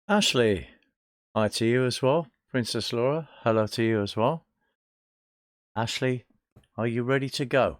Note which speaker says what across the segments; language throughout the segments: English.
Speaker 1: Ashley, hi to you as well. Princess Laura, hello to you as well. Ashley, are you ready to go?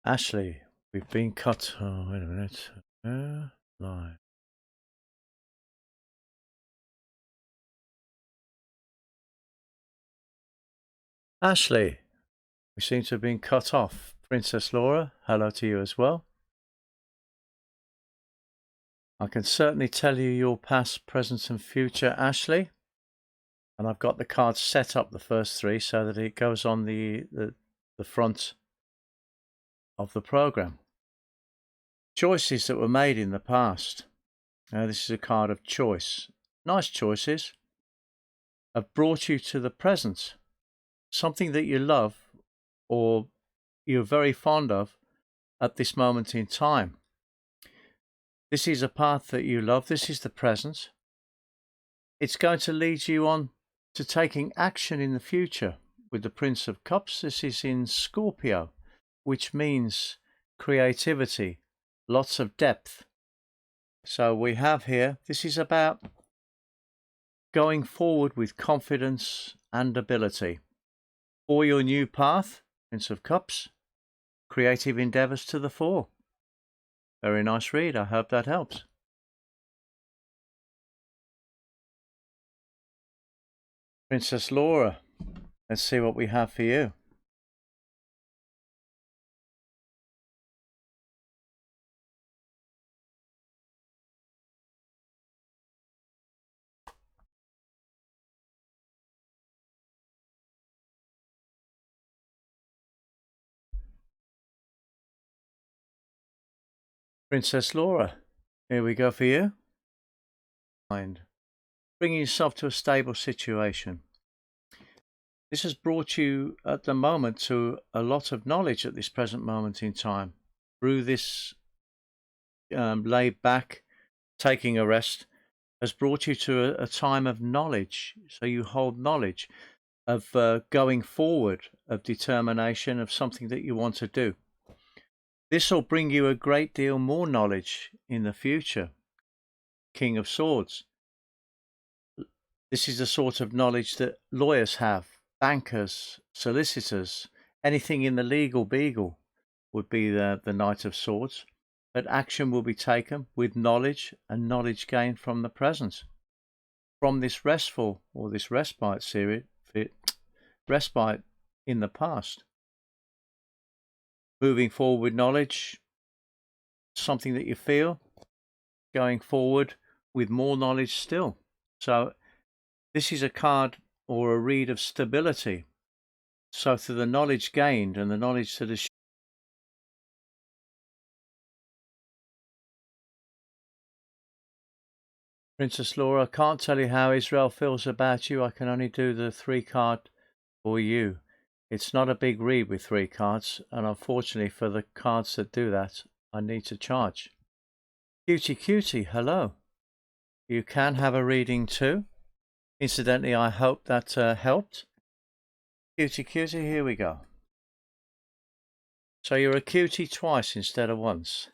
Speaker 1: Ashley, we've been cut. Oh, wait a minute. Live. Ashley, we seem to have been cut off. Princess Laura, hello to you as well. I can certainly tell you your past, present, and future, Ashley. And I've got the cards set up, the first three, so that it goes on the front of the program. Choices that were made in the past. Now, this is a card of choice. Nice choices have brought you to the present. Something that you love or you're very fond of at this moment in time. This is a path that you love. This is the present. It's going to lead you on to taking action in the future. With the Prince of Cups, this is in Scorpio, which means creativity, lots of depth. So we have here, this is about going forward with confidence and ability. For your new path, Prince of Cups, creative endeavours to the fore. Very nice read. I hope that helps. Princess Laura, let's see what we have for you. Princess Laura, here we go for you. Mind. Bringing yourself to a stable situation. This has brought you at the moment to a lot of knowledge at this present moment in time. Through this laid back, taking a rest, has brought you to a time of knowledge. So you hold knowledge of going forward, of determination, of something that you want to do. This will bring you a great deal more knowledge in the future. King of Swords. This is the sort of knowledge that lawyers have, bankers, solicitors, anything in the legal beagle would be the Knight of Swords. But action will be taken with knowledge and knowledge gained from the present. From this restful or this respite respite in the past. Moving forward with knowledge, something that you feel, going forward with more knowledge still. So this is a card or a read of stability. So through the knowledge gained and the knowledge that is Princess Laura, I can't tell you how Israel feels about you. I can only do the 3-card for you. It's not a big read with 3 cards, and unfortunately for the cards that do that, I need to charge. Cutie Cutie, hello. You can have a reading too. Incidentally, I hope that helped. Cutie Cutie, here we go. So you're a cutie twice instead of once.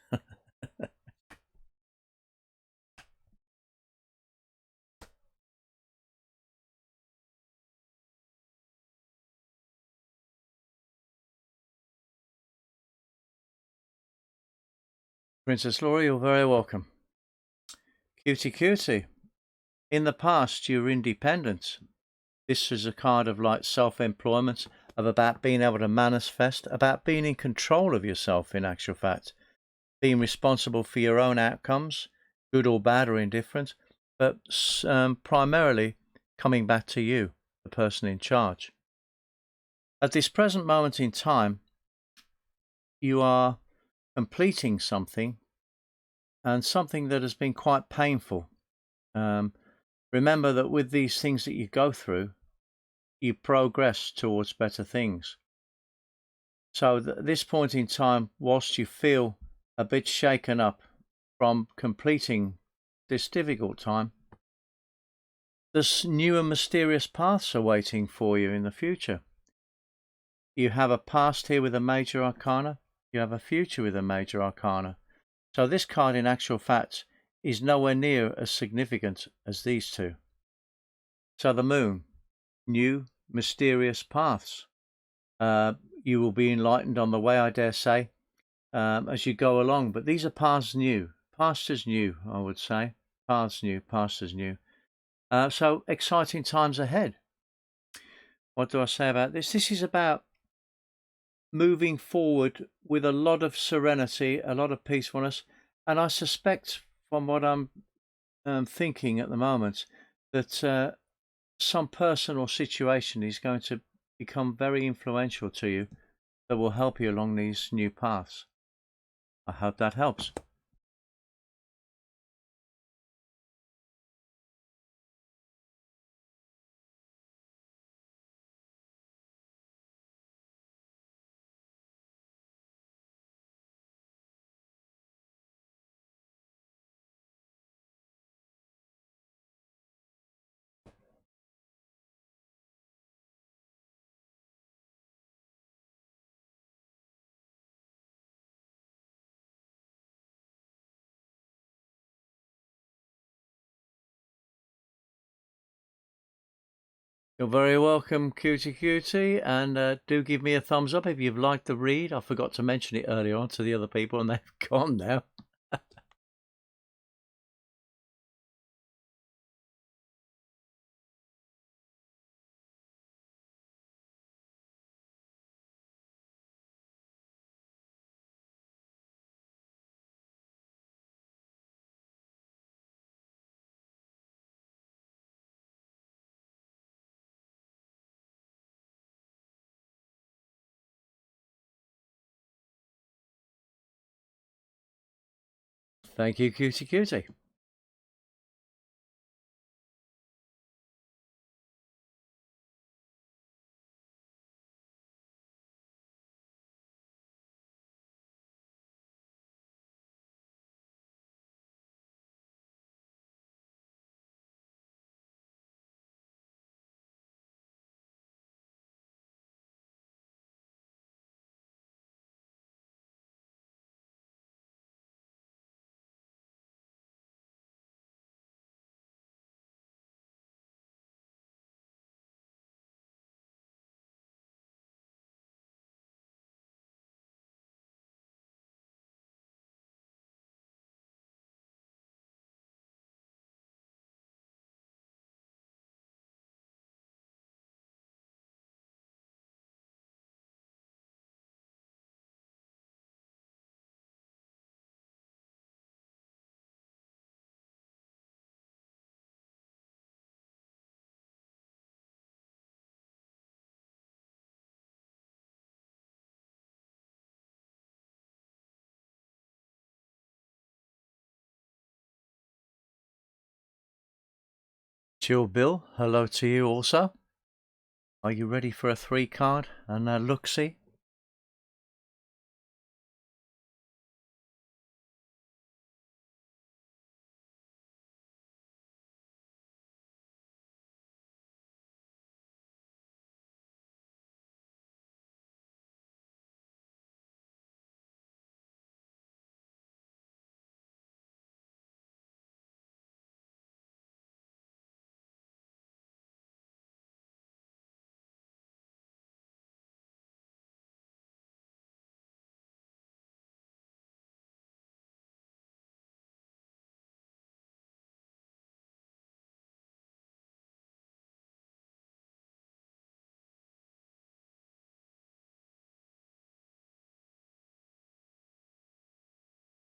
Speaker 1: Princess Laura, you're very welcome. Cutie Cutie. In the past, you were independent. This is a card of like self-employment, of about being able to manifest, about being in control of yourself in actual fact, being responsible for your own outcomes, good or bad or indifferent, but primarily coming back to you, the person in charge. At this present moment in time, you are completing something and something that has been quite painful. Um, Remember that with these things that you go through, you progress towards better things. So at this point in time, whilst you feel a bit shaken up from completing this difficult time, there's new and mysterious paths awaiting for you in the future. You have a past here with a major arcana. You have a future with a major arcana. So this card, in actual fact, is nowhere near as significant as these two. So the moon, new, mysterious paths. You will be enlightened on the way, I dare say, as you go along. But these are paths new. Pastures new, I would say. Paths new, pastures new. So exciting times ahead. What do I say about this? This is about moving forward with a lot of serenity, a lot of peacefulness. And I suspect from what I'm thinking at the moment that some person or situation is going to become very influential to you that will help you along these new paths. I hope that helps. You're very welcome, Cutie Cutie, and do give me a thumbs up if you've liked the read. I forgot to mention it earlier on to the other people, and they've gone now. Thank you, Cutie Cutie. Chill Bill, hello to you also. Are you ready for a 3 card and a look-see?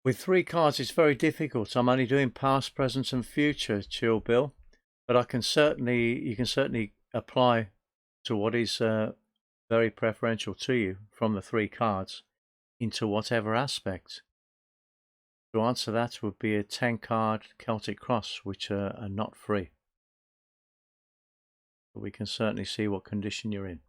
Speaker 1: With 3 cards, it's very difficult. I'm only doing past, present, and future, Chill Bill. But you can certainly apply to what is very preferential to you from the 3 cards into whatever aspect. To answer that would be a 10 card Celtic Cross, which are not free. But we can certainly see what condition you're in.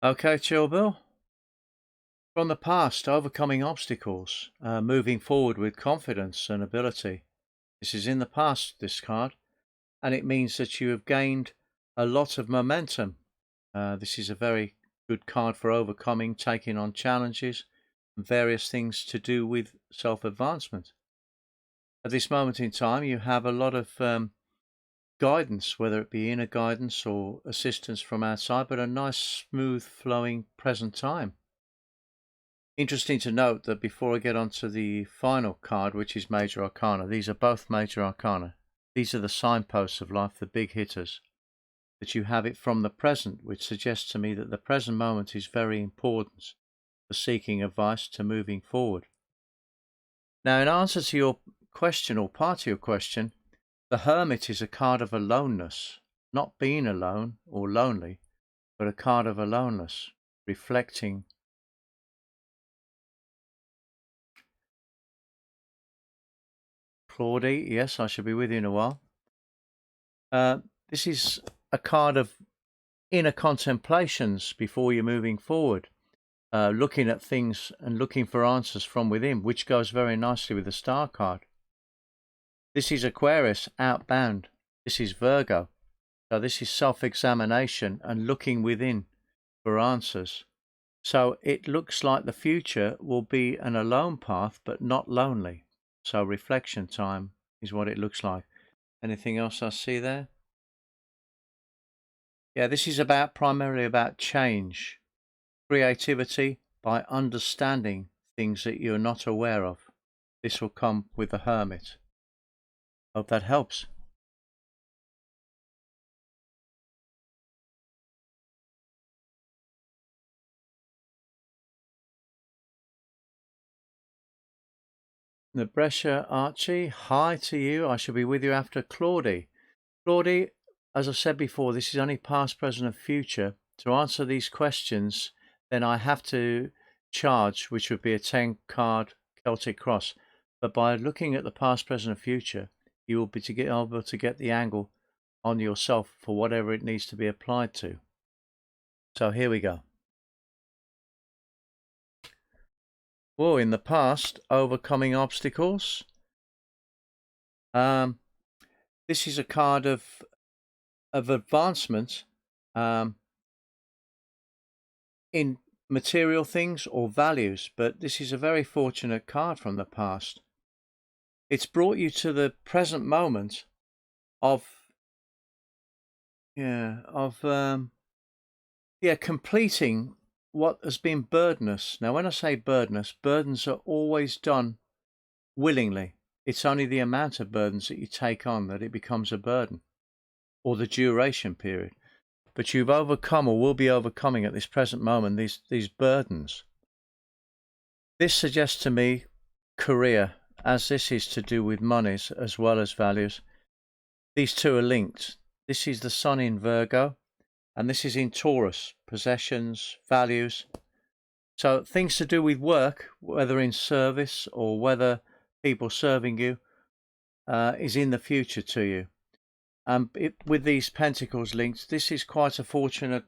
Speaker 1: Okay, Chill Bill. From the past, overcoming obstacles, moving forward with confidence and ability. This is in the past, this card, and it means that you have gained a lot of momentum. This is a very good card for overcoming, taking on challenges, and various things to do with self-advancement. At this moment in time, you have a lot of guidance, whether it be inner guidance or assistance from outside, but a nice, smooth, flowing present time. Interesting to note that before I get on to the final card, which is Major Arcana, these are both Major Arcana. These are the signposts of life, the big hitters, that you have it from the present, which suggests to me that the present moment is very important for seeking advice to moving forward. Now, in answer to your question, or part of your question, the Hermit is a card of aloneness, not being alone or lonely, but a card of aloneness, reflecting. Claudie, yes, I shall be with you in a while. This is a card of inner contemplations before you're moving forward, looking at things and looking for answers from within, which goes very nicely with the Star card. This is Aquarius, outbound. This is Virgo. So this is self-examination and looking within for answers. So it looks like the future will be an alone path, but not lonely. So reflection time is what it looks like. Anything else I see there? Yeah, this is primarily about change, creativity by understanding things that you're not aware of. This will come with the Hermit. Hope that helps. Nebresha Archie, hi to you. I shall be with you after Claudie. Claudie, as I said before, this is only past, present, and future. To answer these questions, then I have to charge, which would be a 10 card Celtic Cross. But by looking at the past, present, and future, you will be able to get the angle on yourself for whatever it needs to be applied to. So here we go. Well, in the past, overcoming obstacles. This is a card of advancement in material things or values, but this is a very fortunate card from the past. It's brought you to the present moment of completing what has been burdenous. Now, when I say burdenous, burdens are always done willingly. It's only the amount of burdens that you take on that it becomes a burden, or the duration period. But you've overcome, or will be overcoming at this present moment, these burdens. This suggests to me career, as this is to do with monies as well as values. These two are linked. This is the Sun in Virgo, and this is in Taurus, possessions, values. So things to do with work, whether in service or whether people serving you, is in the future to you. With these pentacles linked, this is quite a fortunate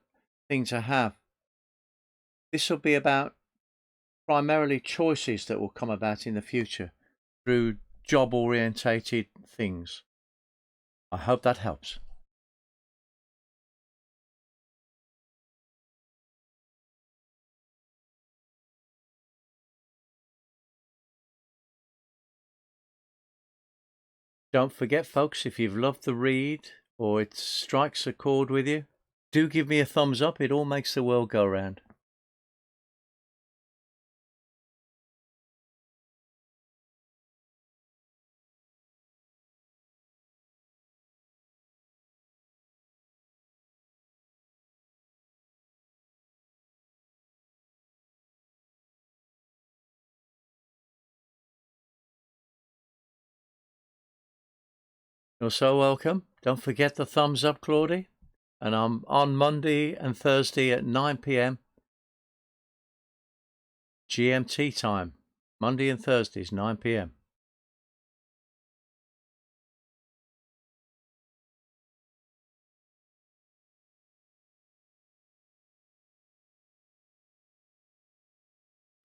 Speaker 1: thing to have. This will be about primarily choices that will come about in the future through job orientated things. I hope that helps. Don't forget, folks, if you've loved the read or it strikes a chord with you, do give me a thumbs up. It all makes the world go round. You're so welcome. Don't forget the thumbs up, Claudie. And I'm on Monday and Thursday at 9 p.m. GMT time. Monday and Thursdays, 9 p.m.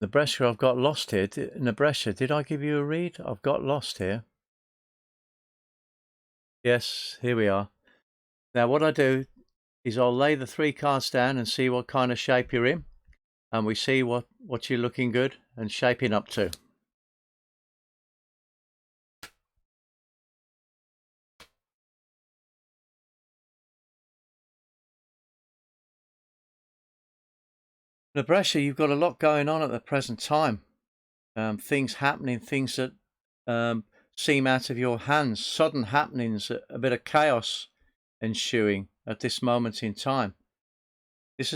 Speaker 1: Nebraska, I've got lost here. Nebraska, did I give you a read? I've got lost here. Yes, here we are. Now what I do is I'll lay the 3 cards down and see what kind of shape you're in. And we see what you're looking good and shaping up to. Nebraska, you've got a lot going on at the present time. Things happening, things that seem out of your hands, sudden happenings, a bit of chaos ensuing at this moment in time. This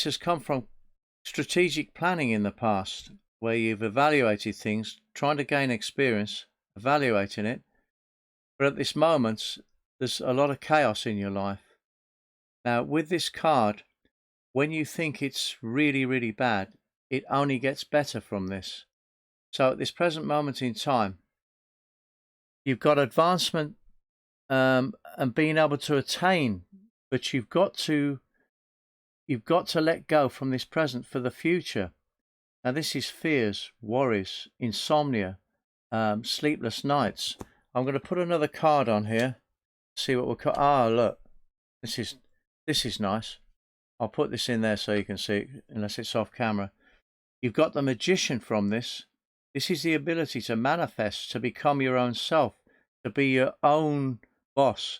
Speaker 1: has come from strategic planning in the past, where you've evaluated things, trying to gain experience, evaluating it. But at this moment, there's a lot of chaos in your life. Now, with this card, when you think it's really, really bad, it only gets better from this. So at this present moment in time, you've got advancement and being able to attain, but you've got to let go from this present for the future. Now this is fears, worries, insomnia, sleepless nights. I'm going to put another card on here, see what we'll look, this is nice. I'll put this in there so you can see it, unless it's off camera. You've got the Magician from this. This is the ability to manifest, to become your own self, to be your own boss.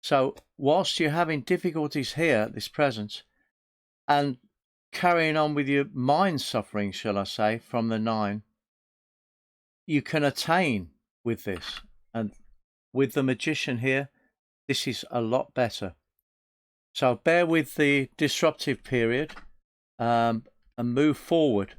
Speaker 1: So whilst you're having difficulties here at this present and carrying on with your mind suffering, shall I say, from the 9, you can attain with this. And with the Magician here, this is a lot better. So bear with the disruptive period and move forward.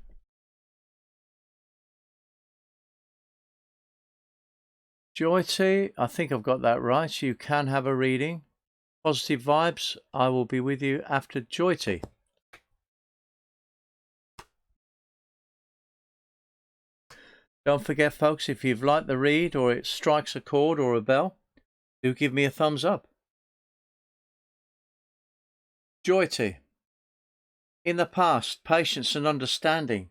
Speaker 1: Joyty, I think I've got that right. You can have a reading. Positive vibes. I will be with you after Joyty. Don't forget, folks, if you've liked the read or it strikes a chord or a bell, do give me a thumbs up. Joyty. In the past, patience and understanding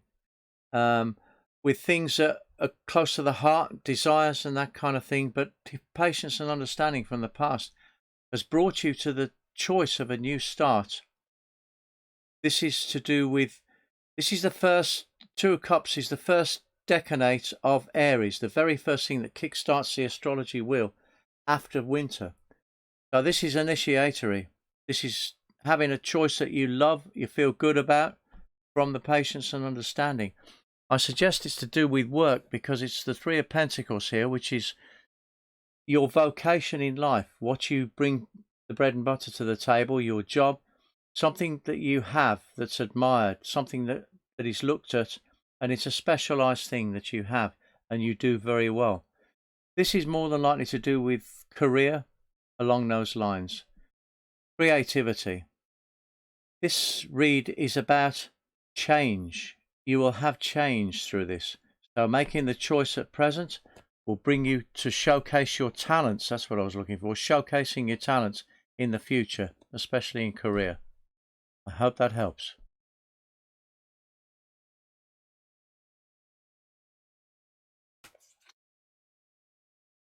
Speaker 1: with things that are close to the heart, desires and that kind of thing, but patience and understanding from the past has brought you to the choice of a new start. This is to do with, this is the first, 2 of Cups is the first decanate of Aries, the very first thing that kickstarts the astrology wheel after winter. So this is initiatory. This is having a choice that you love, you feel good about, from the patience and understanding. I suggest it's to do with work because it's the 3 of Pentacles here, which is your vocation in life, what you bring the bread and butter to the table, your job, something that you have that's admired, something that is looked at, and it's a specialized thing that you have and you do very well. This is more than likely to do with career along those lines. Creativity. This read is about change. You will have change through this. So making the choice at present will bring you to showcase your talents. That's what I was looking for. Showcasing your talents in the future, especially in career. I hope that helps.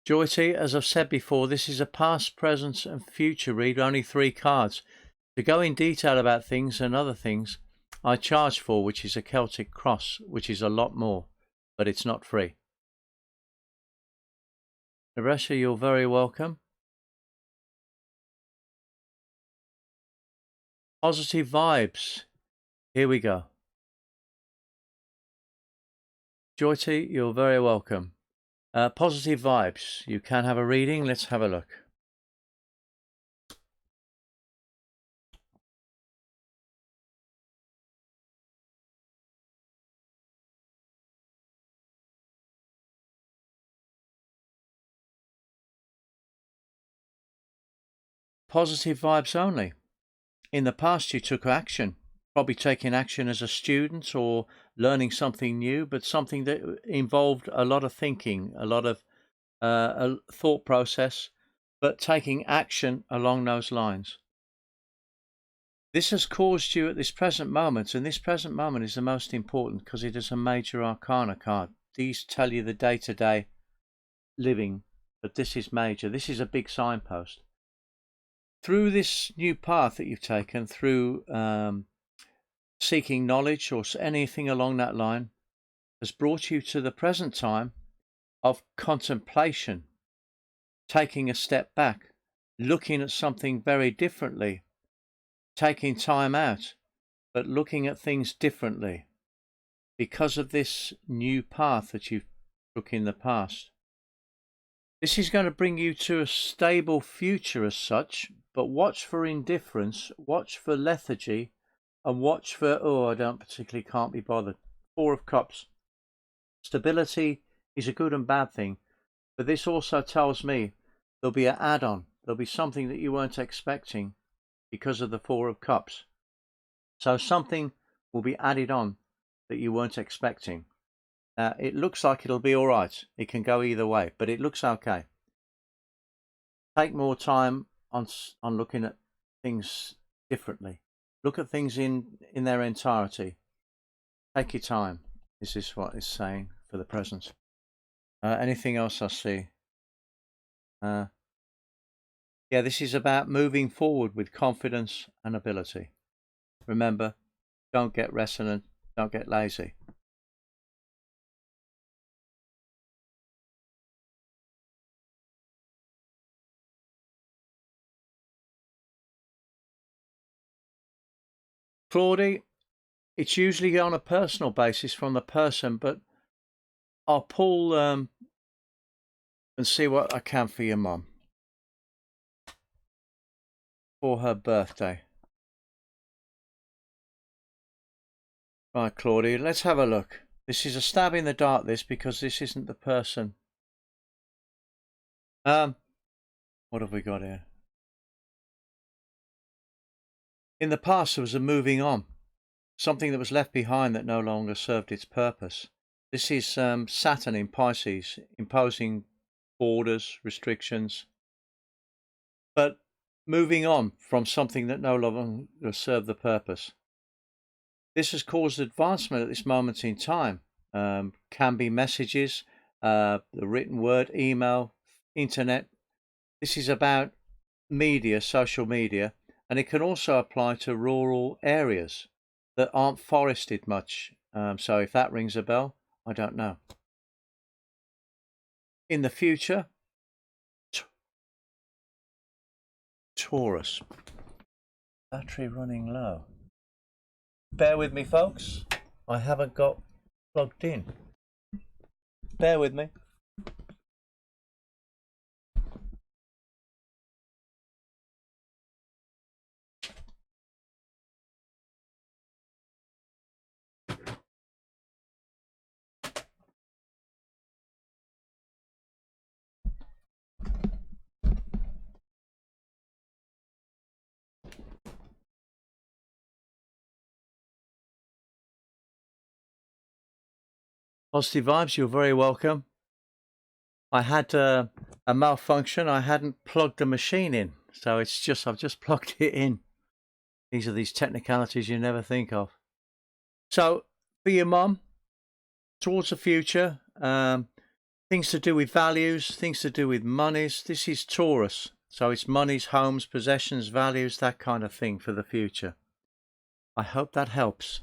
Speaker 1: Joyty, as I've said before, this is a past, present and future read, only 3 cards. To go in detail about things and other things, I charge for, which is a Celtic Cross, which is a lot more, but it's not free. Naresha, you're very welcome. Positive vibes. Here we go. Joyty, you're very welcome. Positive vibes. You can have a reading. Let's have a look. positive vibes only. In the past, you took action, probably taking action as a student or learning something new, but something that involved a lot of thinking, a lot of a thought process, but taking action along those lines. This has caused you at this present moment, and this present moment is the most important because it is a major arcana card. These tell you the day-to-day living, but this is major. This is a big signpost. Through this new path that you've taken, through seeking knowledge or anything along that line, has brought you to the present time of contemplation, taking a step back, looking at something very differently, taking time out, but looking at things differently because of this new path that you took in the past. This is going to bring you to a stable future as such, but watch for indifference, watch for lethargy, and watch for, I can't be bothered. Four of Cups. Stability is a good and bad thing, but this also tells me there'll be an add-on. There'll be something that you weren't expecting because of the Four of Cups. So something will be added on that you weren't expecting. It looks like it'll be all right. It can go either way, but it looks okay. Take more time on looking at things differently. Look at things in their entirety. Take your time. This is what it's saying for the present. Anything else I see? Yeah, this is about moving forward with confidence and ability. Remember, don't get resonant, don't get lazy. Claudie, it's usually on a personal basis from the person, but I'll pull and see what I can for your mum for her birthday. Right, Claudie, let's have a look. This is a stab in the dark, this, because this isn't the person. What have we got here? In the past, there was a moving on. Something that was left behind that no longer served its purpose. This is Saturn in Pisces, imposing borders, restrictions, but moving on from something that no longer served the purpose. This has caused advancement at this moment in time. Can be messages, the written word, email, internet. This is about media, social media, and it can also apply to rural areas that aren't forested much. So if that rings a bell, I don't know. In the future, Taurus. Battery running low. Bear with me, folks. I haven't got plugged in. Bear with me. Positive vibes, you're very welcome. I had a malfunction. I hadn't plugged the machine in. So I've just plugged it in. These are these technicalities you never think of. So for your mum, towards the future, things to do with values, things to do with monies. This is Taurus. So it's monies, homes, possessions, values, that kind of thing for the future. I hope that helps.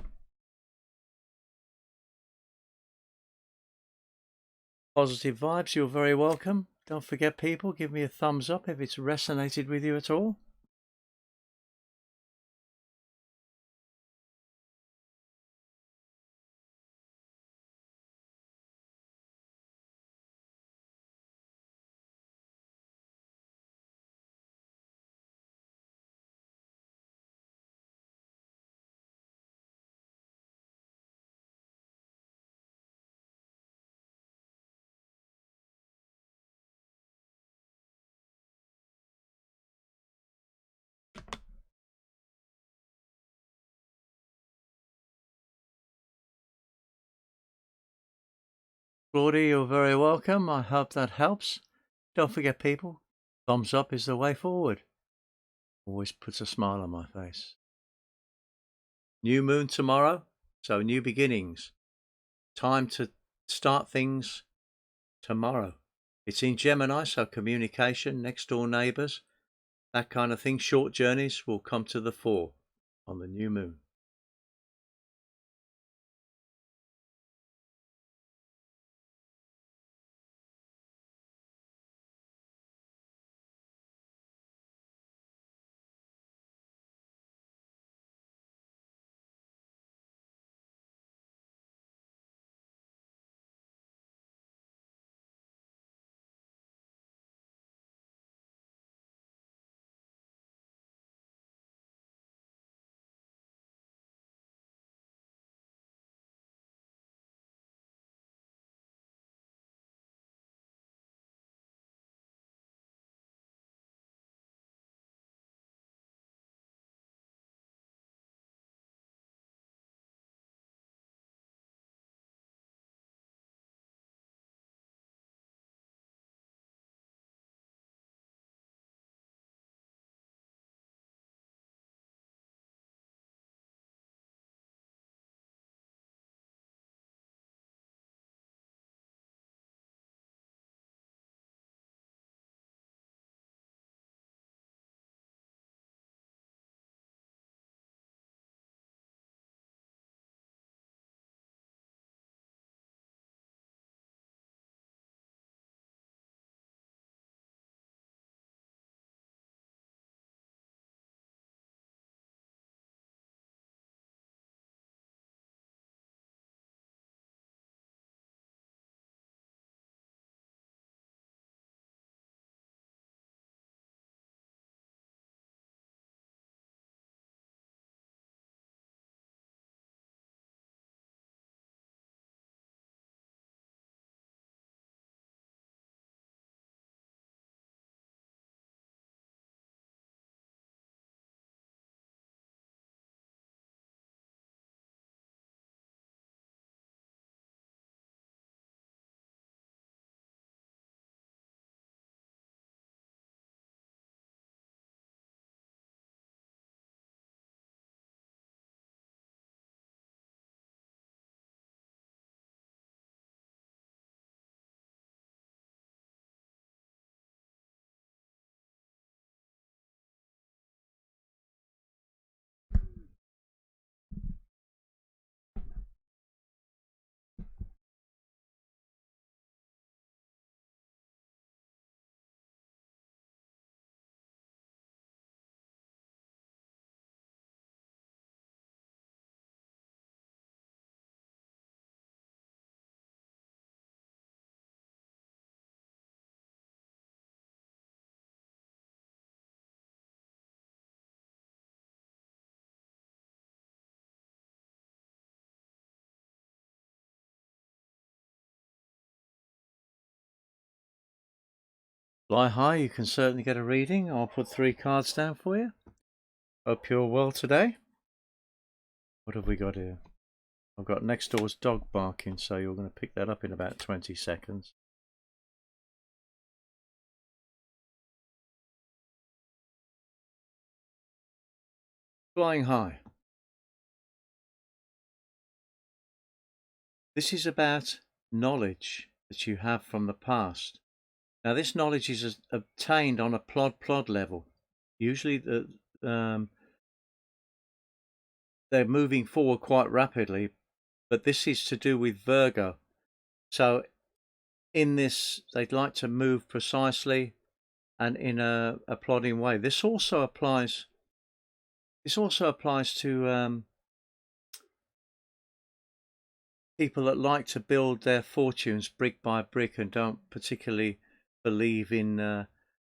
Speaker 1: Positive vibes, you're very welcome. Don't forget, people, give me a thumbs up if it's resonated with you at all. Claudia, you're very welcome. I hope that helps. Don't forget, people, thumbs up is the way forward. Always puts a smile on my face. New moon tomorrow, so new beginnings. Time to start things tomorrow. It's in Gemini, so communication, next door neighbours, that kind of thing. Short journeys will come to the fore on the new moon. Fly high, you can certainly get a reading. I'll put 3 cards down for you. Hope you're well today. What have we got here? I've got next door's dog barking, so you're going to pick that up in about 20 seconds. Flying high. This is about knowledge that you have from the past. Now, this knowledge is obtained on a plod level. Usually, they're moving forward quite rapidly, but this is to do with Virgo. So, in this, they'd like to move precisely and in a plodding way. This also applies. This also applies to people that like to build their fortunes brick by brick and don't particularly believe in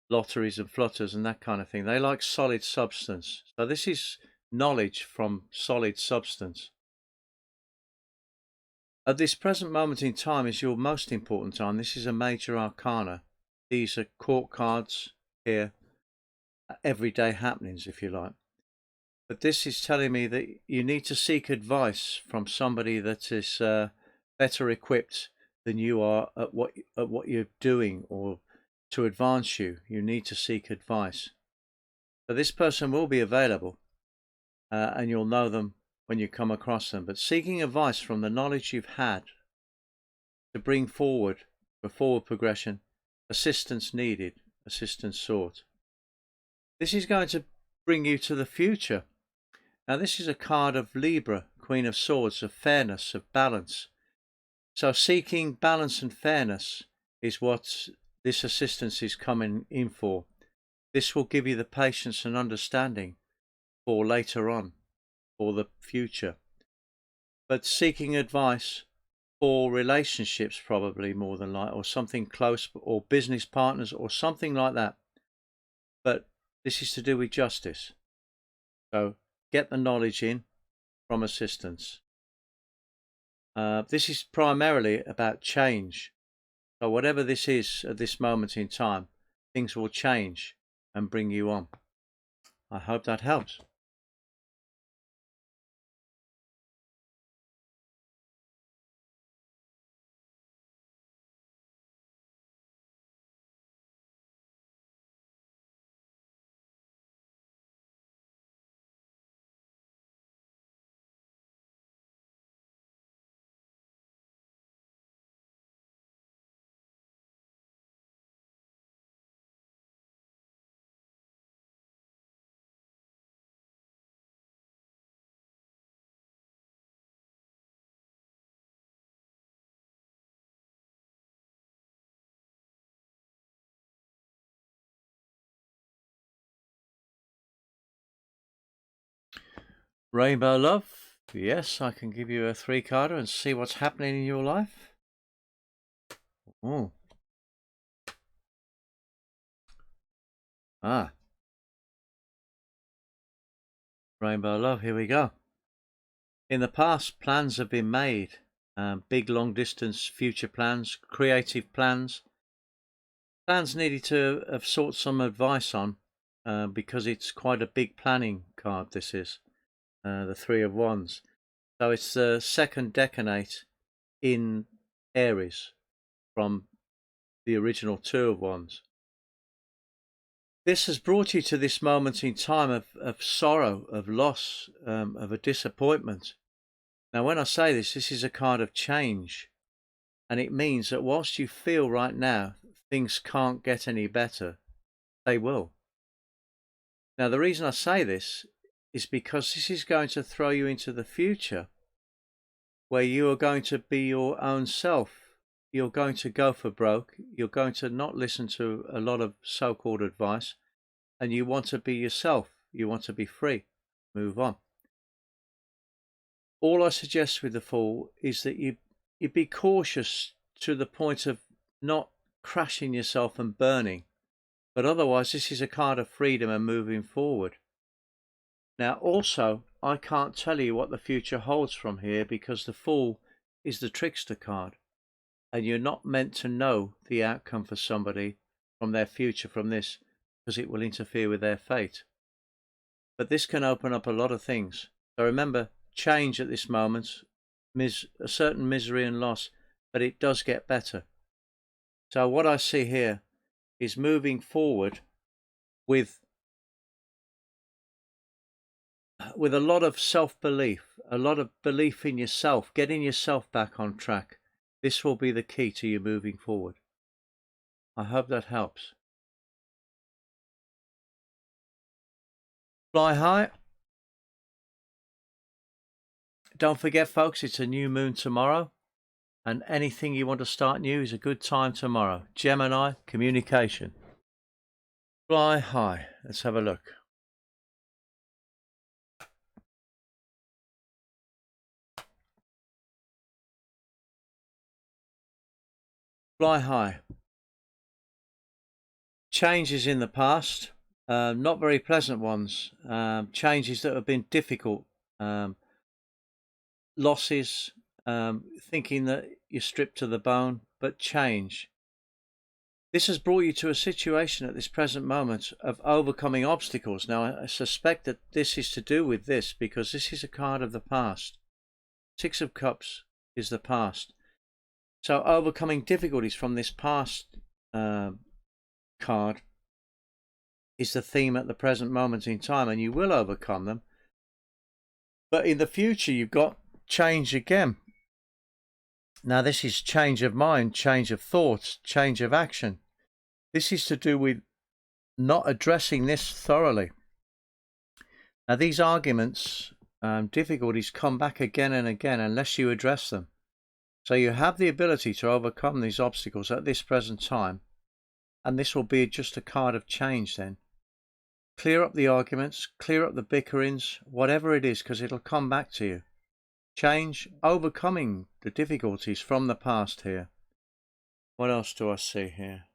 Speaker 1: lotteries and flutters and that kind of thing. They like solid substance. So this is knowledge from solid substance. At this present moment in time is your most important time. This is a major arcana. These are court cards here, everyday happenings, if you like. But this is telling me that you need to seek advice from somebody that is better equipped than you are at what you're doing, or to advance you, you need to seek advice. So this person will be available, and you'll know them when you come across them. But seeking advice from the knowledge you've had to bring forward for forward progression, assistance needed, assistance sought. This is going to bring you to the future. Now this is a card of Libra, Queen of Swords, of fairness, of balance. So seeking balance and fairness is what this assistance is coming in for. This will give you the patience and understanding for later on, for the future. But seeking advice for relationships, probably more than likely, or something close, or business partners, or something like that. But this is to do with justice. So get the knowledge in from assistance. This is primarily about change. So whatever this is at this moment in time, things will change and bring you on. I hope that helps. Rainbow love, yes, I can give you a 3-carder and see what's happening in your life. Oh. Rainbow love, here we go. In the past, plans have been made. Big long distance future plans, creative plans. Plans needed to have sought some advice on, because it's quite a big planning card, this is. The 3 of Wands. So it's the second decanate in Aries from the original 2 of Wands. This has brought you to this moment in time of sorrow, of loss, of a disappointment. Now when I say this, this is a card of change. And it means that whilst you feel right now things can't get any better, they will. Now the reason I say this is because this is going to throw you into the future where you are going to be your own self. You're going to go for broke. You're going to not listen to a lot of so-called advice, and you want to be yourself. You want to be free. Move on. All I suggest with the Fool is that you be cautious to the point of not crashing yourself and burning. But otherwise, this is a card of freedom and moving forward. Now, also, I can't tell you what the future holds from here because the Fool is the trickster card. And you're not meant to know the outcome for somebody from their future from this, because it will interfere with their fate. But this can open up a lot of things. So remember, change at this moment, a certain misery and loss, but it does get better. So what I see here is moving forward with a lot of self-belief, a lot of belief in yourself, getting yourself back on track. This will be the key to you moving forward. I hope that helps. Fly high. Don't forget, folks, it's a new moon tomorrow, and anything you want to start new is a good time tomorrow. Gemini, communication. Fly high. Let's have a look. Fly high. Changes in the past, not very pleasant ones. Changes that have been difficult. Losses, thinking that you're stripped to the bone, but change. This has brought you to a situation at this present moment of overcoming obstacles. Now, I suspect that this is to do with this because this is a card of the past. 6 of Cups is the past. So overcoming difficulties from this past card is the theme at the present moment in time, and you will overcome them. But in the future, you've got change again. Now, this is change of mind, change of thoughts, change of action. This is to do with not addressing this thoroughly. Now, these arguments, difficulties come back again and again unless you address them. So you have the ability to overcome these obstacles at this present time, and this will be just a card of change then. Clear up the arguments, clear up the bickerings, whatever it is, because it'll come back to you. Change, overcoming the difficulties from the past here. What else do I see here?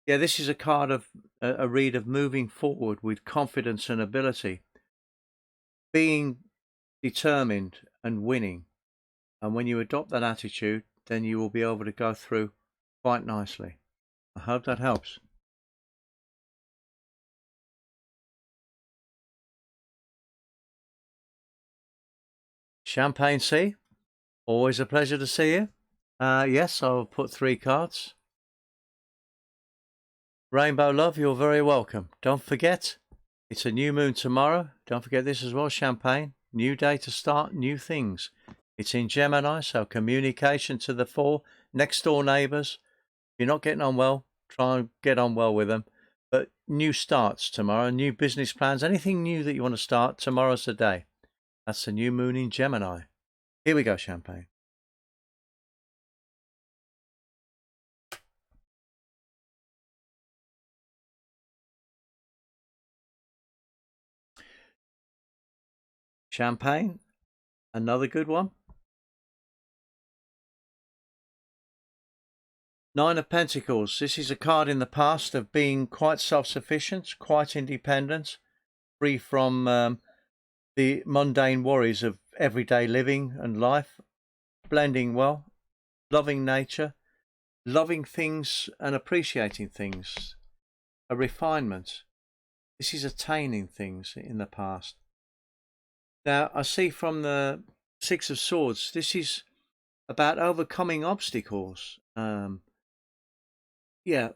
Speaker 1: Yeah, this is a card of a read of moving forward with confidence and ability, being determined and winning. And when you adopt that attitude, then you will be able to go through quite nicely. I hope that helps. Champagne C, always a pleasure to see you. Yes, I'll put 3 cards. Rainbow Love, you're very welcome. Don't forget, it's a new moon tomorrow. Don't forget this as well, Champagne. New day to start new things. It's in Gemini, so communication to the fore. Next door neighbours. If you're not getting on well, try and get on well with them. But new starts tomorrow, new business plans, anything new that you want to start, tomorrow's the day. That's the new moon in Gemini. Here we go, Champagne. Champagne, another good one. 9 of Pentacles. This is a card in the past of being quite self-sufficient, quite independent, free from the mundane worries of everyday living and life, blending well, loving nature, loving things and appreciating things, a refinement. This is attaining things in the past. Now, I see from the 6 of Swords, this is about overcoming obstacles. Yeah,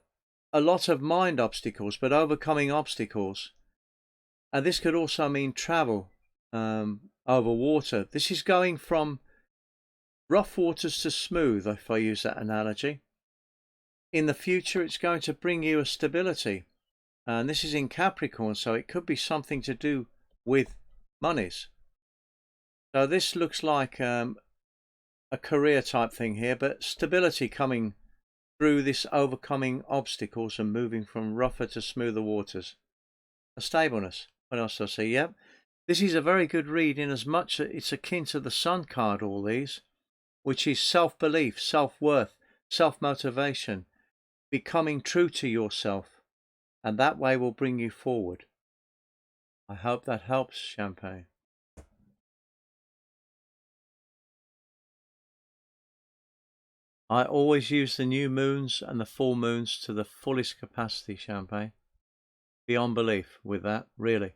Speaker 1: a lot of mind obstacles, but overcoming obstacles. And this could also mean travel over water. This is going from rough waters to smooth, if I use that analogy. In the future, it's going to bring you a stability. And this is in Capricorn, so it could be something to do with monies. So this looks like a career type thing here, but stability coming through this overcoming obstacles and moving from rougher to smoother waters. A stableness. What else do I see? Yep. This is a very good read in as much as it's akin to the Sun card, all these, which is self-belief, self-worth, self-motivation, becoming true to yourself, and that way will bring you forward. I hope that helps, Champagne. I always use the new moons and the full moons to the fullest capacity, Champagne. Beyond belief with that, really.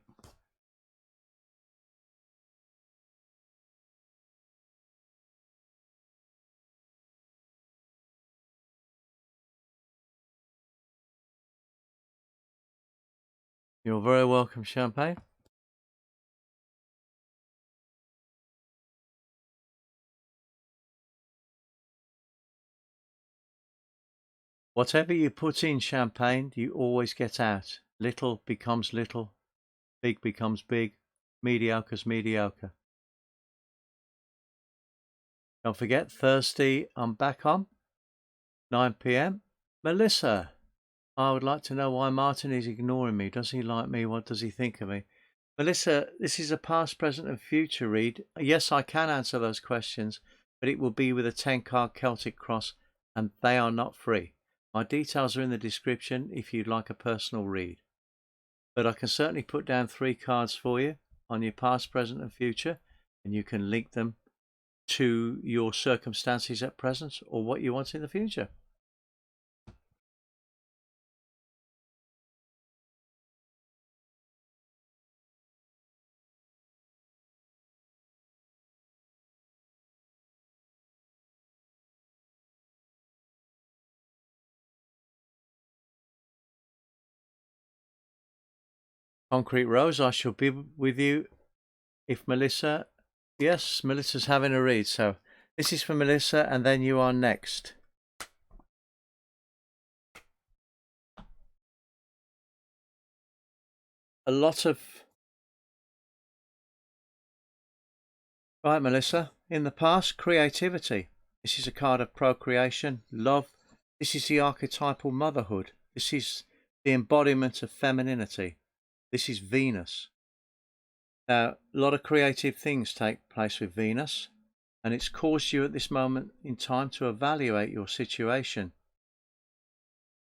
Speaker 1: You're very welcome, Champagne. Whatever you put in, Champagne, you always get out. Little becomes little, big becomes big, mediocre's mediocre. Don't forget, Thursday I'm back on, 9 p.m. Melissa, I would like to know why Martin is ignoring me. Does he like me? What does he think of me? Melissa, this is a past, present and future read. Yes, I can answer those questions, but it will be with a 10-card Celtic Cross, and they are not free. My details are in the description if you'd like a personal read. But I can certainly put down 3 cards for you on your past, present and future, and you can link them to your circumstances at present or what you want in the future. Concrete Rose, I shall be with you if Melissa... Yes, Melissa's having a read, so this is for Melissa, and then you are next. A lot of... Right, Melissa. In the past, creativity. This is a card of procreation, love. This is the archetypal motherhood. This is the embodiment of femininity. This is Venus. Now, a lot of creative things take place with Venus, and it's caused you at this moment in time to evaluate your situation.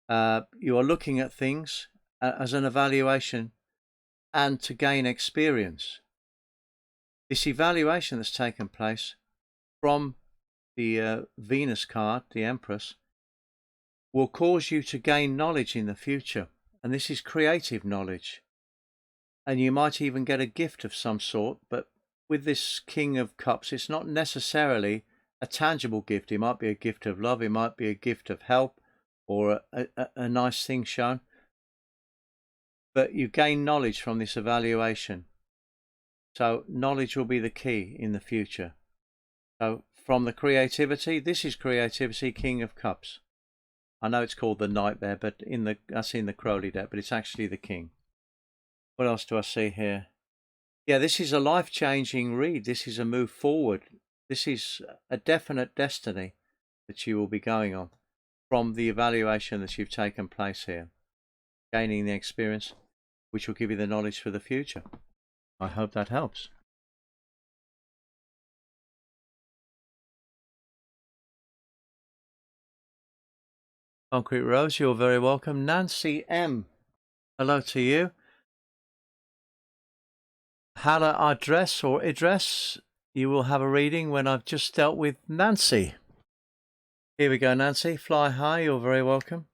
Speaker 1: You are looking at things as an evaluation and to gain experience. This evaluation that's taken place from the Venus card, the Empress, will cause you to gain knowledge in the future. And this is creative knowledge. And you might even get a gift of some sort. But with this King of Cups, it's not necessarily a tangible gift. It might be a gift of love. It might be a gift of help or a nice thing shown. But you gain knowledge from this evaluation. So knowledge will be the key in the future. So from the creativity, this is creativity, King of Cups. I know it's called the Knight there, but that's in the Crowley deck, but it's actually the King. What else do I see here? Yeah, this is a life-changing read. This is a move forward. This is a definite destiny that you will be going on from the evaluation that you've taken place here. Gaining the experience, which will give you the knowledge for the future. I hope that helps. Concrete Rose, you're very welcome. Nancy M, hello to you. Hala Adress or Idress, you will have a reading when I've just dealt with Nancy. Here we go, Nancy. Fly high, you're very welcome.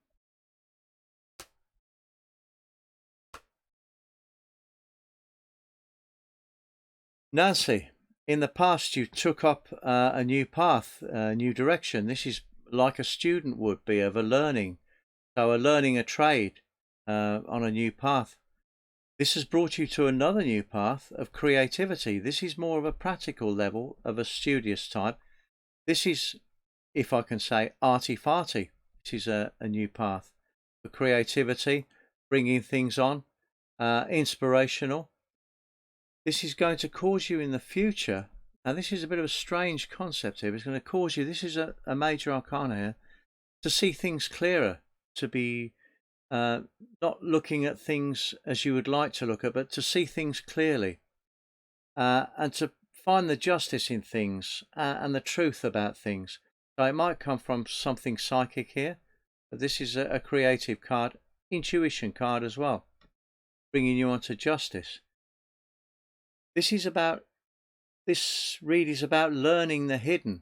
Speaker 1: Nancy, in the past you took up a new path, a new direction. This is like a student would be of a learning. So learning a trade on a new path. This has brought you to another new path of creativity. This is more of a practical level of a studious type. This is, if I can say, arty-farty. This is a new path for creativity, bringing things on, inspirational. This is going to cause you in the future, and this is a bit of a strange concept here, it's going to cause you, this is a major arcana here, to see things clearer, to be not looking at things as you would like to look at, but to see things clearly, and to find the justice in things and the truth about things. So it might come from something psychic here, but this is a creative card, intuition card as well, bringing you onto justice. This read is about learning the hidden,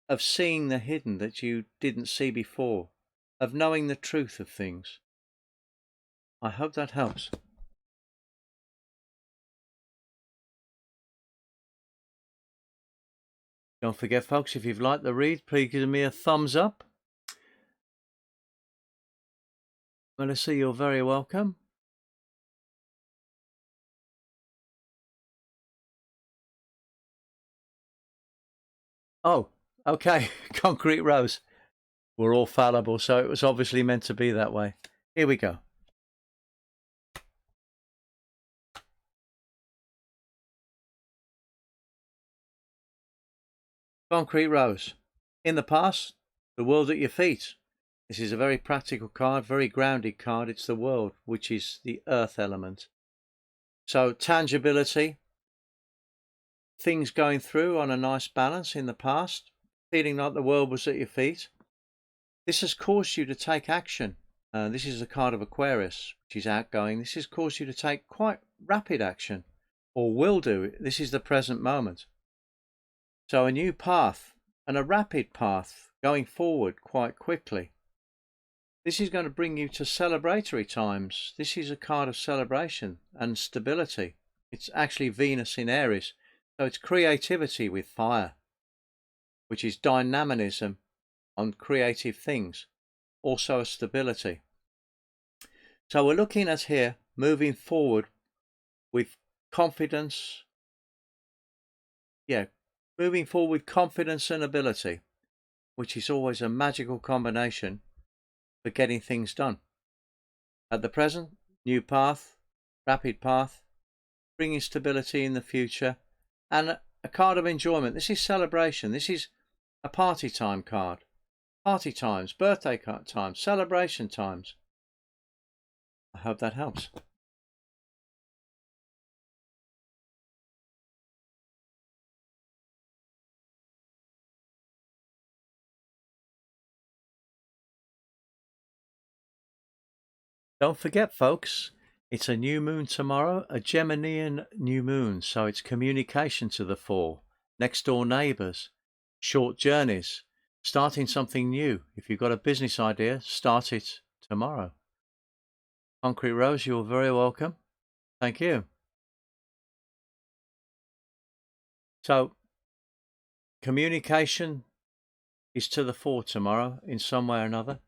Speaker 1: of seeing the hidden that you didn't see before, of knowing the truth of things. I hope that helps. Don't forget, folks, if you've liked the read, please give me a thumbs up. Melissa, you're very welcome. Oh, okay. Concrete Rose. We're all fallible, so it was obviously meant to be that way. Here we go. Concrete Rose. In the past, the world at your feet. This is a very practical card, very grounded card. It's the world, which is the earth element. So tangibility, things going through on a nice balance in the past, feeling like the world was at your feet. This has caused you to take action. This is a card of Aquarius, which is outgoing. This has caused you to take quite rapid action, or will do. This is the present moment. So a new path, and a rapid path, going forward quite quickly. This is going to bring you to celebratory times. This is a card of celebration and stability. It's actually Venus in Aries. So it's creativity with fire, which is dynamism on creative things. Also a stability. So we're looking at here, moving forward with confidence. Yeah, moving forward with confidence and ability, which is always a magical combination for getting things done. At the present, new path, rapid path, bringing stability in the future, and a card of enjoyment. This is celebration. This is a party time card. Party times, birthday times, celebration times. I hope that helps. Don't forget, folks, it's a new moon tomorrow, a Geminian new moon, so it's communication to the fore, next door neighbours, short journeys, starting something new. If you've got a business idea, start it tomorrow. Concrete Rose, you're very welcome. Thank you. So, communication is to the fore tomorrow in some way or another,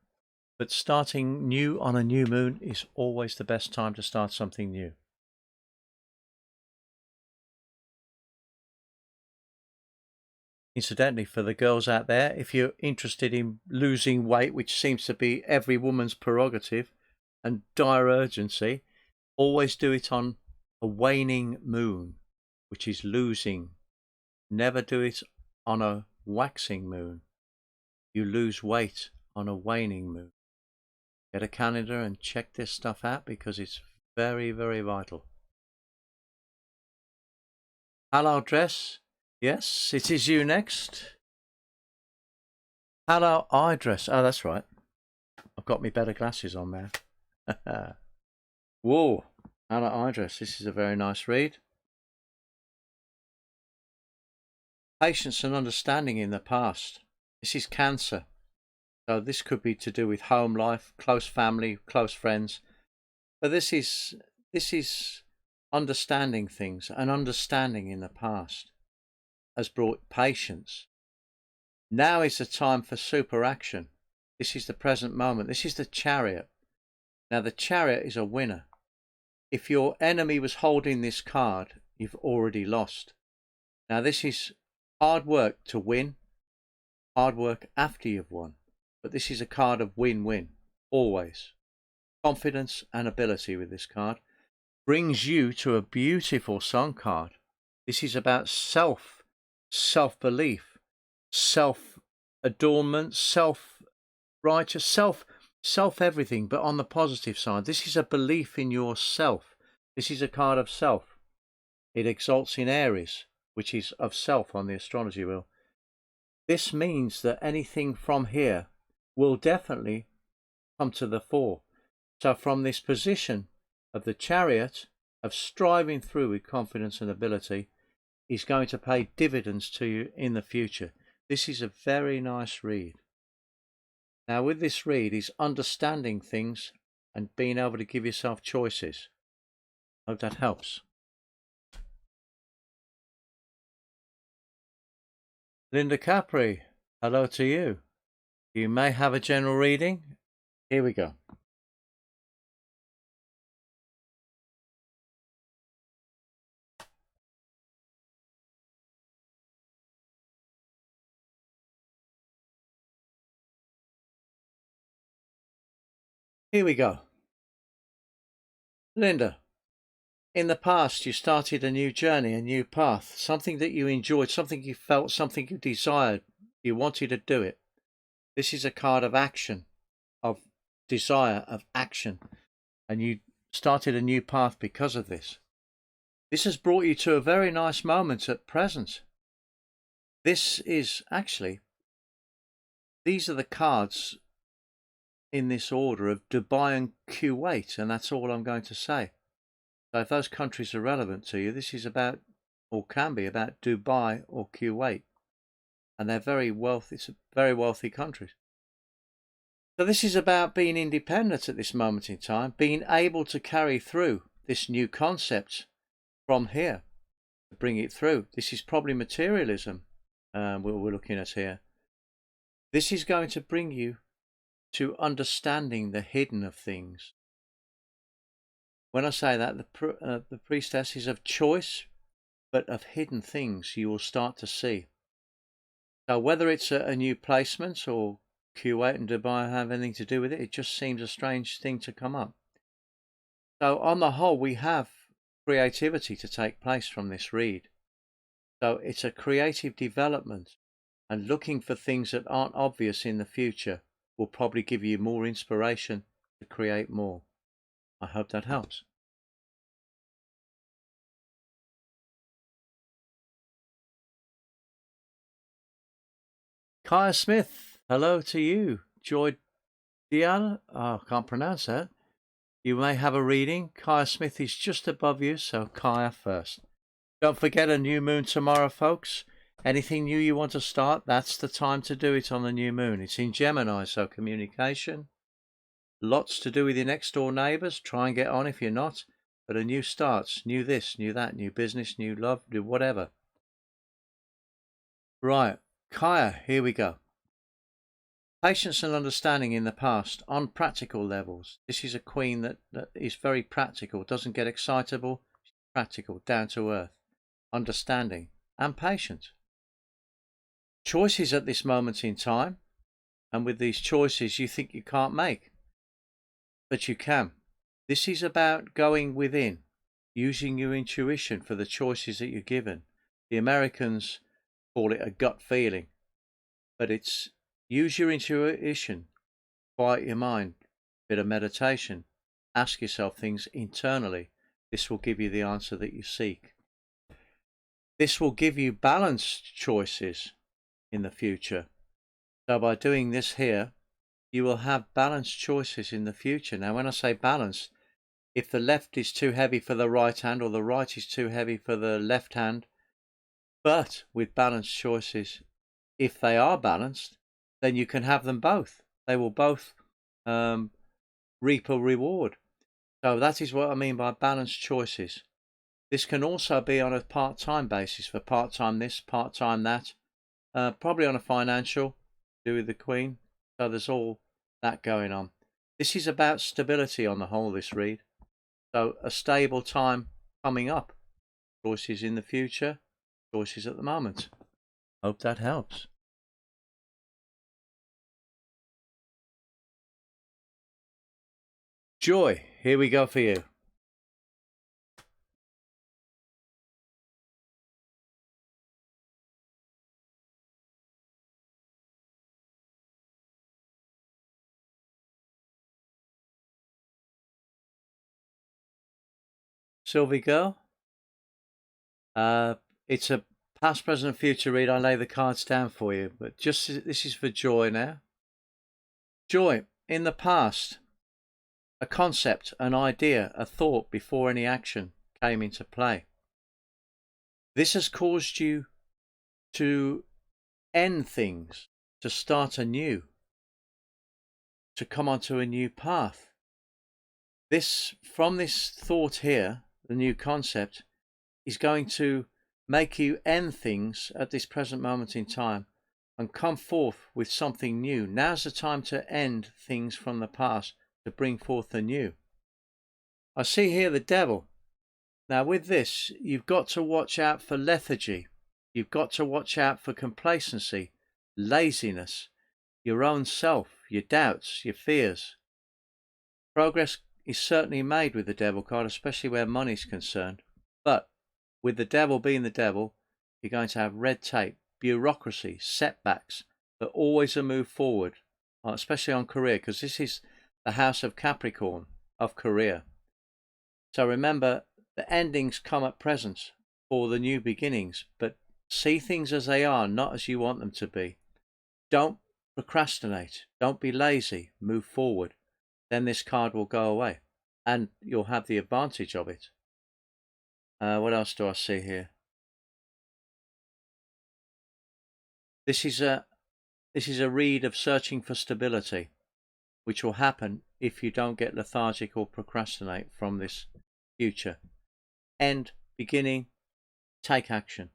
Speaker 1: but starting new on a new moon is always the best time to start something new. Incidentally, for the girls out there, if you're interested in losing weight, which seems to be every woman's prerogative and dire urgency, always do it on a waning moon, which is losing. Never do it on a waxing moon. You lose weight on a waning moon. Get a calendar and check this stuff out because it's very, very vital. Hello, Dress. Yes, it is you next. Hello, I Dress. Oh, that's right. I've got me better glasses on there. Whoa, Hello, I Dress. This is a very nice read. Patience and understanding in the past. This is Cancer. So this could be to do with home life, close family, close friends. But this is understanding things, and understanding in the past has brought patience. Now is the time for super action. This is the present moment. This is the Chariot. Now the Chariot is a winner. If your enemy was holding this card, you've already lost. Now this is hard work to win, hard work after you've won. But this is a card of win-win, always. Confidence and ability with this card brings you to a beautiful song card. This is about self-belief, self-adornment, self-righteous, self-everything, but on the positive side. This is a belief in yourself. This is a card of self. It exalts in Aries, which is of self on the astrology wheel. This means that anything from here will definitely come to the fore. So from this position of the Chariot, of striving through with confidence and ability, is going to pay dividends to you in the future. This is a very nice read. Now with this read is understanding things and being able to give yourself choices. Hope that helps. Linda Capri, hello to you. You may have a general reading. Here we go. Here we go. Linda, in the past you started a new journey, a new path, something that you enjoyed, something you felt, something you desired. You wanted to do it. This is a card of action, of desire, of action. And you started a new path because of this. This has brought you to a very nice moment at present. This is actually, these are the cards in this order of Dubai and Kuwait, and that's all I'm going to say. So if those countries are relevant to you, this is about, or can be about, Dubai or Kuwait. And they're very wealthy, it's very wealthy countries. So this is about being independent at this moment in time, being able to carry through this new concept from here, to bring it through. This is probably materialism we're looking at here. This is going to bring you to understanding the hidden of things. When I say that, the priestess is of choice, but of hidden things you will start to see. So whether it's a new placement or Kuwait and Dubai have anything to do with it, it just seems a strange thing to come up. So on the whole, we have creativity to take place from this read. So it's a creative development, and looking for things that aren't obvious in the future will probably give you more inspiration to create more. I hope that helps. Kaya Smith, hello to you. Joy Diana, oh, I can't pronounce that. You may have a reading. Kaya Smith is just above you, so Kaya first. Don't forget a new moon tomorrow, folks. Anything new you want to start, that's the time to do it on the new moon. It's in Gemini, so communication. Lots to do with your next door neighbours. Try and get on if you're not. But a new starts, new this, new that, new business, new love, new whatever. Right, Kaya, here we go. Patience and understanding in the past on practical levels. This is a queen that is very practical, doesn't get excitable, practical, down to earth, understanding, and patient. Choices at this moment in time, and with these choices you think you can't make, but you can. This is about going within, using your intuition for the choices that you're given. The Americans call it a gut feeling, but it's use your intuition, quiet your mind, bit of meditation, ask yourself things internally. This will give you the answer that you seek. This will give you balanced choices in the future. So by doing this here, you will have balanced choices in the future. Now, when I say balanced, if the left is too heavy for the right hand or the right is too heavy for the left hand, but with balanced choices, if they are balanced, then you can have them both. They will both reap a reward. So that is what I mean by balanced choices. This can also be on a part-time basis, for part-time this, part-time that, probably on a financial, do with the Queen. So there's all that going on. This is about stability on the whole, this read. So a stable time coming up. Choices in the future, choices at the moment. Hope that helps. Joy, here we go for you. Sylvie girl, it's a past, present, future read. I lay the cards down for you, but just this is for Joy now. Joy, in the past, a concept, an idea, a thought before any action came into play. This has caused you to end things, to start anew, to come onto a new path. From this thought here, the new concept, is going to make you end things at this present moment in time and come forth with something new. Now's the time to end things from the past to bring forth the new. I see here the devil. Now with this, you've got to watch out for lethargy. You've got to watch out for complacency, laziness, your own self, your doubts, your fears. Progress is certainly made with the devil card, especially where money's concerned. But with the devil being the devil, you're going to have red tape, bureaucracy, setbacks, but always a move forward, especially on career, because this is the house of Capricorn, of career. So remember, the endings come at present for the new beginnings, but see things as they are, not as you want them to be. Don't procrastinate. Don't be lazy. Move forward. Then this card will go away and you'll have the advantage of it. What else do I see here? This is a read of searching for stability, which will happen if you don't get lethargic or procrastinate from this future. End, beginning, take action.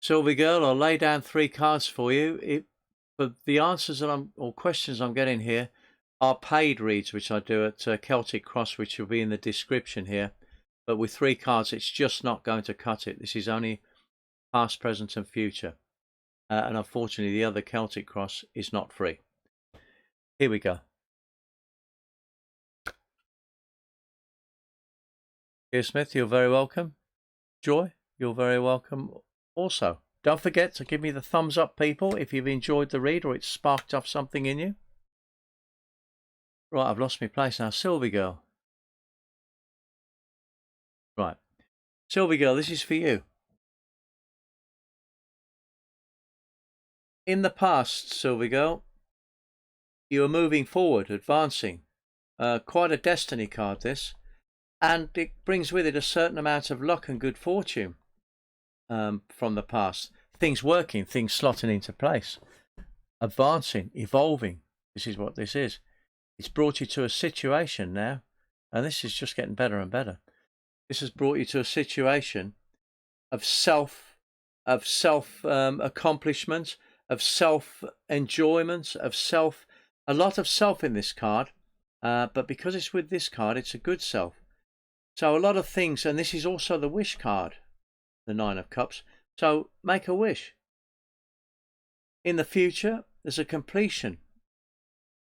Speaker 1: Sylvie girl, I'll lay down 3 cards for you. But the answers that or questions I'm getting here are paid reads, which I do at Celtic Cross, which will be in the description here. But with 3 cards, it's just not going to cut it. This is only past, present, and future. And unfortunately, the other Celtic Cross is not free. Here we go. Dear Smith, you're very welcome. Joy, you're very welcome also. Don't forget to give me the thumbs up, people, if you've enjoyed the read or it's sparked off something in you. Right, I've lost my place now. Sylvie girl. Right. Sylvie girl, this is for you. In the past, Sylvie girl, you are moving forward, advancing. Quite a destiny card, this. And it brings with it a certain amount of luck and good fortune from the past. Things working, things slotting into place. Advancing, evolving. This is what this is. It's brought you to a situation now, and this is just getting better and better. This has brought you to a situation of self accomplishment, of self enjoyment, of a lot of self in this card. But because it's with this card, it's a good self. So a lot of things, and this is also the wish card, the 9 of Cups. So make a wish. In the future, there's a completion.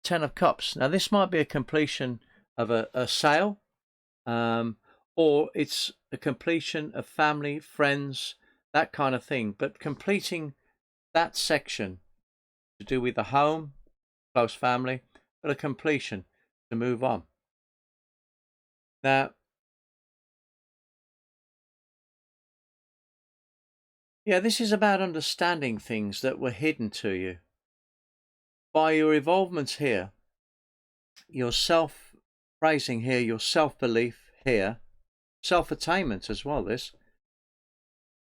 Speaker 1: 10 of Cups. Now this might be a completion of a sale, or it's a completion of family, friends, that kind of thing. But completing that section to do with the home, close family, but a completion to move on. Now, yeah, this is about understanding things that were hidden to you. By your involvement here, your self-praising here, your self-belief here, self-attainment as well, this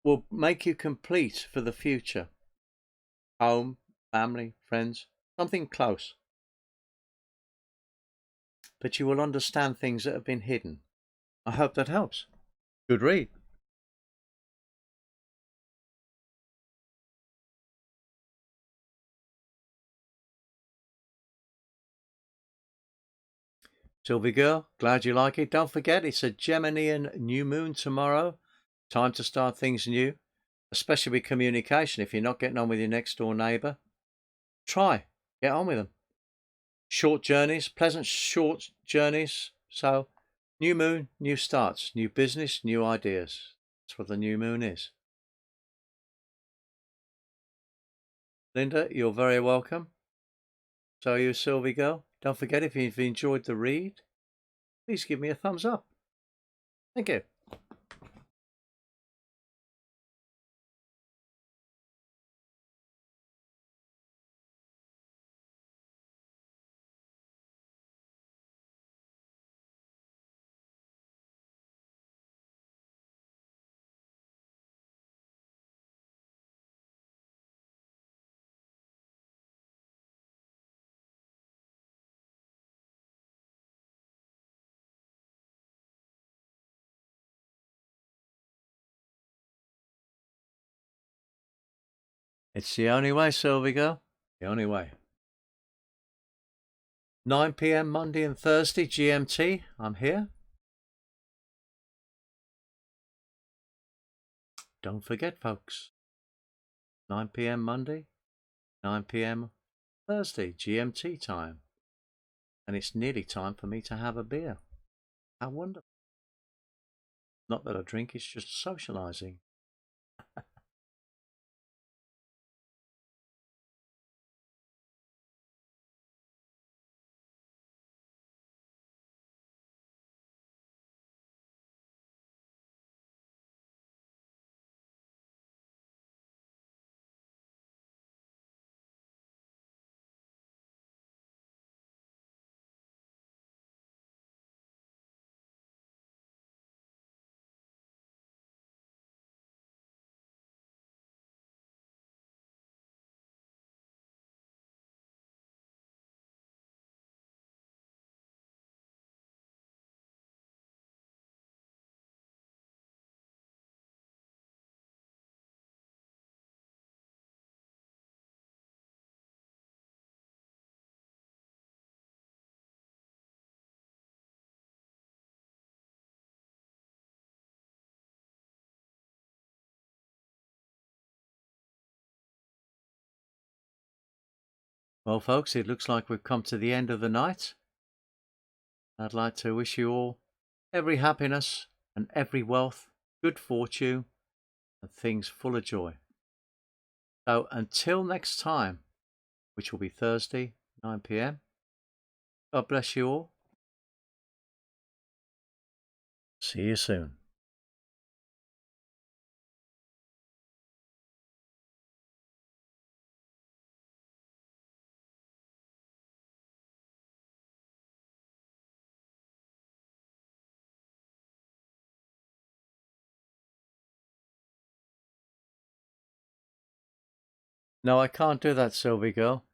Speaker 1: will make you complete for the future. Home, family, friends, something close. But you will understand things that have been hidden. I hope that helps. Good read. Sylvie girl, glad you like it. Don't forget, it's a Geminian new moon tomorrow. Time to start things new, especially with communication. If you're not getting on with your next door neighbour, get on with them. Short journeys, pleasant short journeys. So, new moon, new starts, new business, new ideas. That's what the new moon is. Linda, you're very welcome. So are you, Sylvie girl. Don't forget, if you've enjoyed the read, please give me a thumbs up. Thank you. It's the only way, Sylvie girl. The only way. 9 p.m. Monday and Thursday, GMT. I'm here. Don't forget, folks. 9 p.m. Monday, 9 p.m. Thursday, GMT time. And it's nearly time for me to have a beer. How wonderful. Not that I drink, it's just socialising. Well, folks, it looks like we've come to the end of the night. I'd like to wish you all every happiness and every wealth, good fortune, and things full of joy. So until next time, which will be Thursday, 9 p.m., God bless you all. See you soon. No, I can't do that, Sylvie girl.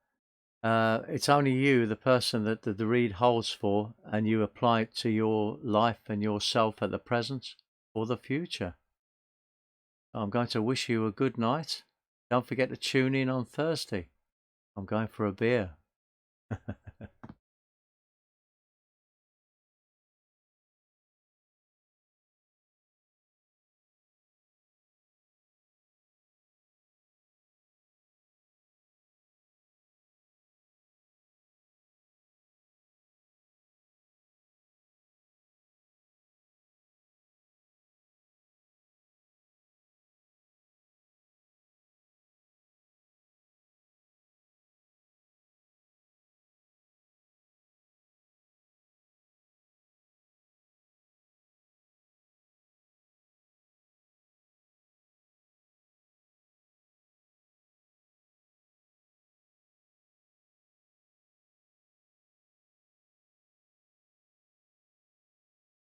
Speaker 1: It's only you, the person that the read holds for, and you apply it to your life and yourself at the present or the future. I'm going to wish you a good night. Don't forget to tune in on Thursday. I'm going for a beer.